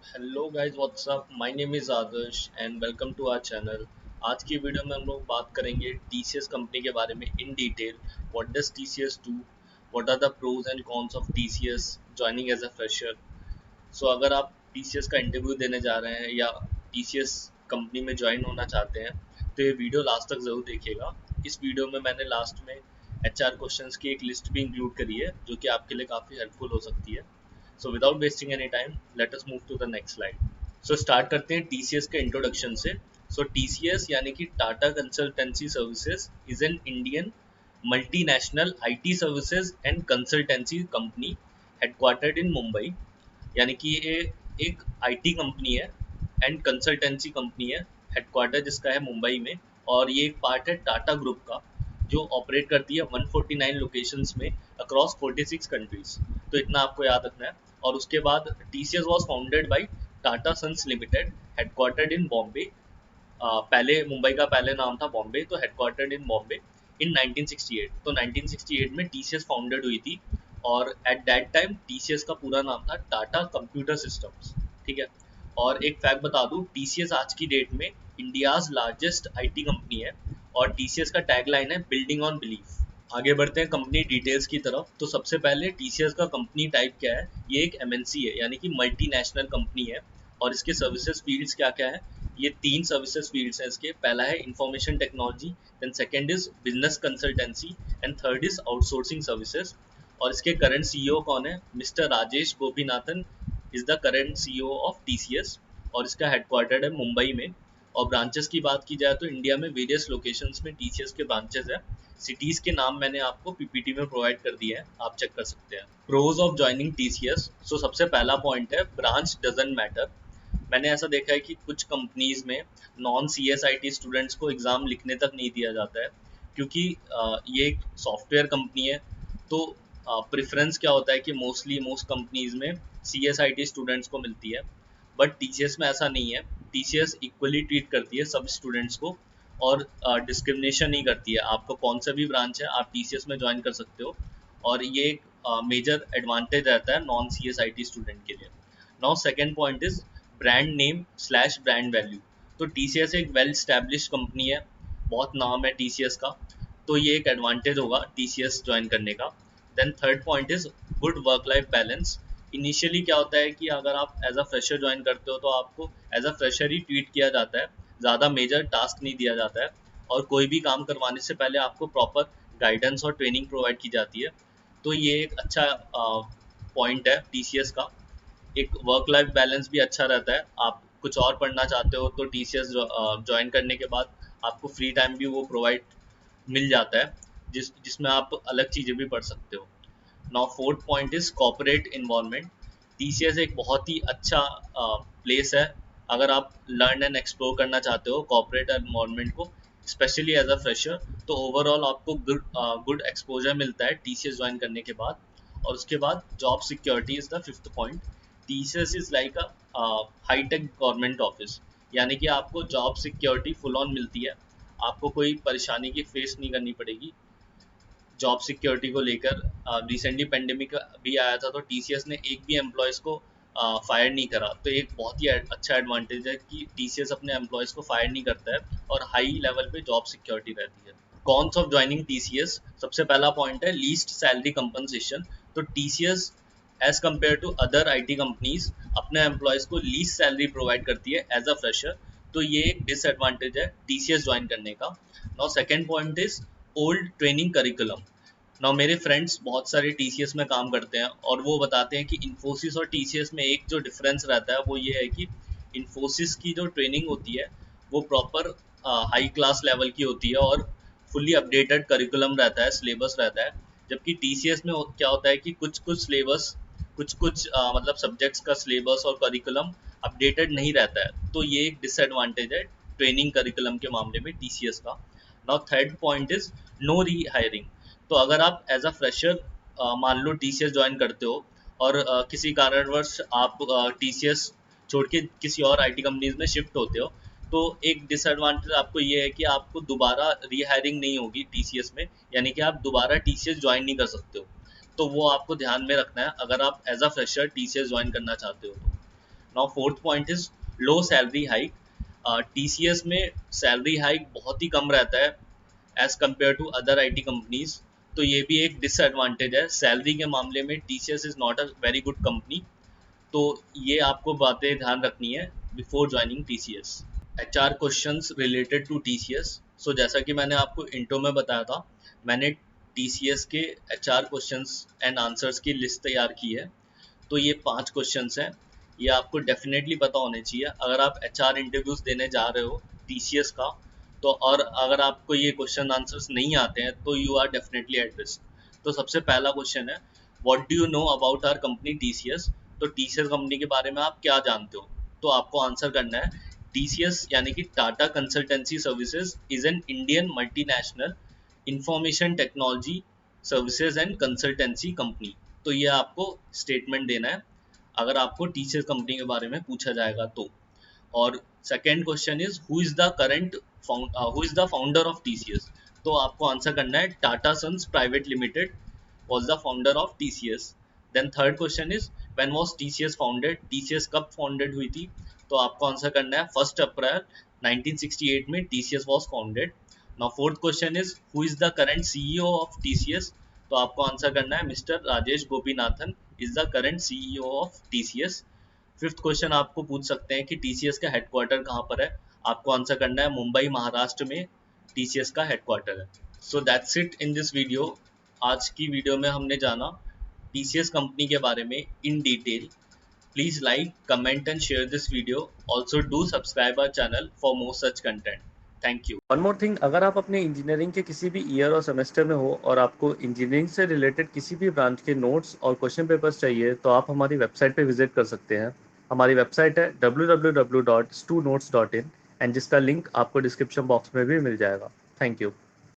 Hello guys, what's up. My name is Adarsh and welcome to our channel. आज की video में हम लोग बात करेंगे टीसीएस कंपनी के बारे में in detail. What does TCS do, what are the pros and cons of TCS joining as a fresher. सो अगर आप टीसीएस का इंटरव्यू देने जा रहे हैं या टीसीएस कंपनी में ज्वाइन होना चाहते हैं तो ये वीडियो लास्ट तक ज़रूर देखिएगा। इस वीडियो में मैंने लास्ट में एचआर क्वेश्चंस की एक लिस्ट भी इंक्लूड करी है जो कि आपके लिए काफ़ी हेल्पफुल हो सकती है। So without wasting any time, let us move to the next slide. So start करते हैं TCS के इंट्रोडक्शन से। So TCS यानी कि Tata consultancy services is an Indian multinational IT services and consultancy company headquartered in Mumbai. यानी कि ये एक आईटी कंपनी है एंड कंसल्टेंसी कंपनी है, हेडक्वार्टर जिसका है मुंबई में। और ये एक पार्ट है टाटा ग्रुप का जो ऑपरेट करती है 149 लोकेशंस में अक्रॉस 46 कंट्रीज। तो इतना आपको याद रखना है। और उसके बाद TCS was founded by Tata sons limited, headquartered in Bombay. पहले मुंबई का पहले नाम था बॉम्बे, तो हेडक्वार्टर्ड इन बॉम्बे इन 1968। तो 1968 में TCS फाउंडेड हुई थी और एट दैट टाइम TCS का पूरा नाम था टाटा कंप्यूटर सिस्टम्स। ठीक है। और एक फैक्ट बता दूं, TCS आज की डेट में इंडियाज लार्जेस्ट आईटी कंपनी है और TCS का टैगलाइन है बिल्डिंग ऑन बिलीफ। आगे बढ़ते हैं कंपनी डिटेल्स की तरफ। तो सबसे पहले TCS का कंपनी टाइप क्या है। ये एक MNC है यानी कि मल्टीनेशनल कंपनी है। और इसके सर्विसेज फील्ड्स क्या क्या है। ये तीन सर्विसेज फील्ड्स हैं इसके। पहला है information technology, then second is business consultancy and third is outsourcing services. और इसके करंट CEO कौन है, mister Rajesh Gopinathan is the current CEO of TCS। और इसका हेडक्वार्टर है मुंबई में। और ब्रांचेस की बात की जाए तो इंडिया में वेरियस लोकेशंस में TCS के ब्रांचेस हैं। सिटीज के नाम मैंने आपको PPT में प्रोवाइड कर दिया है, आप चेक कर सकते हैं। Pros of joining TCS। सो सबसे पहला पॉइंट है ब्रांच डजंट मैटर। मैंने ऐसा देखा है कि कुछ कंपनीज में नॉन CSIT स्टूडेंट्स को एग्ज़ाम लिखने तक नहीं दिया जाता है क्योंकि ये एक सॉफ्टवेयर कंपनी है। तो प्रेफरेंस क्या होता है कि मोस्ट कंपनीज में CSIT स्टूडेंट्स को मिलती है। बट TCS में ऐसा नहीं है। TCS इक्वली ट्रीट करती है सब स्टूडेंट्स को और डिस्क्रिमिनेशन नहीं करती है। आपको कौन सा भी ब्रांच है आप TCS में ज्वाइन कर सकते हो। और ये एक मेजर एडवांटेज रहता है नॉन CSIT स्टूडेंट के लिए। Now second point is brand name slash brand value. तो TCS एक वेल स्टैब्लिश कंपनी है, बहुत नाम है TCS का। तो ये एक एडवांटेज होगा TCS ज्वाइन करने का। Then third point is good work life balance. Initially क्या होता है कि अगर आप एज अ फ्रेशर ज्वाइन करते हो तो आपको एज अ फ्रेशर ही ट्रीट किया जाता है, ज़्यादा मेजर टास्क नहीं दिया जाता है। और कोई भी काम करवाने से पहले आपको प्रॉपर गाइडेंस और ट्रेनिंग प्रोवाइड की जाती है। तो ये एक अच्छा पॉइंट है TCS का। एक वर्क लाइफ बैलेंस भी अच्छा रहता है। आप कुछ और पढ़ना चाहते हो तो TCS ज्वाइन करने के बाद आपको फ्री टाइम भी वो प्रोवाइड मिल जाता है जिसमें आप अलग चीज़ें भी पढ़ सकते हो। Now fourth point is corporate environment. TCS एक बहुत ही अच्छा प्लेस है अगर आप लर्न एंड एक्सप्लोर करना चाहते हो कॉर्पोरेट इन्वायरमेंट को, स्पेशली एज अ फ्रेशर। तो ओवरऑल आपको गुड एक्सपोजर मिलता है TCS ज्वाइन करने के बाद। और उसके बाद job security is the fifth point. TCS is like a hi tech government office, यानी कि आपको जॉब सिक्योरिटी फुल ऑन मिलती है। आपको कोई परेशानी की फेस नहीं करनी पड़ेगी जॉब सिक्योरिटी को लेकर। रिसेंटली पेंडेमिक भी आया था तो TCS ने एक भी एम्प्लॉयज़ को फायर नहीं करा। तो एक बहुत ही अच्छा एडवांटेज है कि TCS अपने एम्प्लॉयज़ को फायर नहीं करता है और हाई लेवल पे जॉब सिक्योरिटी रहती है। Cons of joining TCS। सबसे पहला पॉइंट है लीस्ट सैलरी कंपनसेशन। तो TCS as compare to other IT companies अपने एम्प्लॉयज़ को लीस्ट सैलरी प्रोवाइड करती है एज अ फ्रेशर। तो ये एक डिसएडवांटेज है TCS ज्वाइन करने का। Now second point is old training curriculum. Now मेरे फ्रेंड्स बहुत सारे TCS में काम करते हैं और वो बताते हैं कि इन्फोसिस और TCS में एक जो डिफरेंस रहता है वो ये है कि इन्फोसिस की जो ट्रेनिंग होती है वो प्रॉपर हाई क्लास लेवल की होती है और फुल्ली अपडेटेड करिकुलम रहता है, सिलेबस रहता है। जबकि TCS में क्या होता है कि कुछ कुछ सिलेबस कुछ कुछ मतलब सब्जेक्ट्स का सिलेबस और करिकुलम अपडेटेड नहीं रहता है। तो ये एक डिसएडवांटेज है ट्रेनिंग करिकुलम के मामले में TCS का। Now third point is no rehiring. तो अगर आप एज अ फ्रेशर मान लो TCS ज्वाइन करते हो और किसी कारणवश आप TCS छोड़ के किसी और IT कंपनीज में शिफ्ट होते हो तो एक डिसएडवांटेज आपको ये है कि आपको दोबारा रीहायरिंग नहीं होगी TCS में, यानी कि आप दोबारा TCS ज्वाइन नहीं कर सकते हो। तो वो आपको ध्यान में रखना है अगर आप as a fresher TCS join करना चाहते हो तो। Now fourth point is low salary hike. TCS में सैलरी हाइक बहुत ही कम रहता है as compare to other IT companies, तो ये भी एक डिसएडवांटेज है। सैलरी के मामले में TCS is not a very good company, तो ये आपको बातें ध्यान रखनी है before joining TCS. HR questions related to TCS. सो जैसा कि मैंने आपको इंट्रो में बताया था, मैंने टीसीएस के एचआर क्वेश्चंस एंड आंसर्स की लिस्ट तैयार की है। तो ये 5 क्वेश्चंस हैं, ये आपको डेफिनेटली पता होने चाहिए अगर आप एचआर इंटरव्यूज देने जा रहे हो टीसीएस का। तो और अगर आपको ये क्वेश्चन आंसर्स नहीं आते हैं तो you are definitely at risk. तो सबसे पहला क्वेश्चन है, what do you know about our company TCS. तो टीसीएस कंपनी के बारे में आप क्या जानते हो। तो आपको आंसर करना है, टीसीएस यानी कि Tata consultancy services is an Indian multinational information technology services and consultancy company. तो ये आपको स्टेटमेंट देना है अगर आपको टीसीएस कंपनी के बारे में पूछा जाएगा तो। और second question is who is the founder of TCS. तो आपको आंसर करना है, Tata sons private limited was the founder of TCS. Then third question is when was TCS founded? TCS कब founded हुई थी। तो आपको आंसर करना है 1 अप्रैल 1968 में TCS was founded. Now fourth question is who is the current CEO of TCS। तो आपको आंसर करना है mister Rajesh Gopinathan is the current CEO of TCS। Fifth question आपको पूछ सकते हैं कि टीसीएस का हेडक्वार्टर कहाँ पर है। आपको आंसर करना है मुंबई महाराष्ट्र में टीसीएस का हेडक्वार्टर है। So that's it in this video. आज की वीडियो में हमने जाना टीसीएस कंपनी के बारे में in detail. Please like comment and share this video. Also do subscribe our channel for more such content. Thank you. One more thing, अगर आप अपने इंजीनियरिंग के किसी भी ईयर और सेमेस्टर में हो और आपको इंजीनियरिंग से रिलेटेड किसी भी ब्रांच के नोट्स और क्वेश्चन पेपर्स चाहिए तो आप हमारी वेबसाइट पे विजिट कर सकते हैं। हमारी वेबसाइट है www.stunotes.in एंड जिसका लिंक आपको डिस्क्रिप्शन बॉक्स में भी मिल जाएगा। Thank you.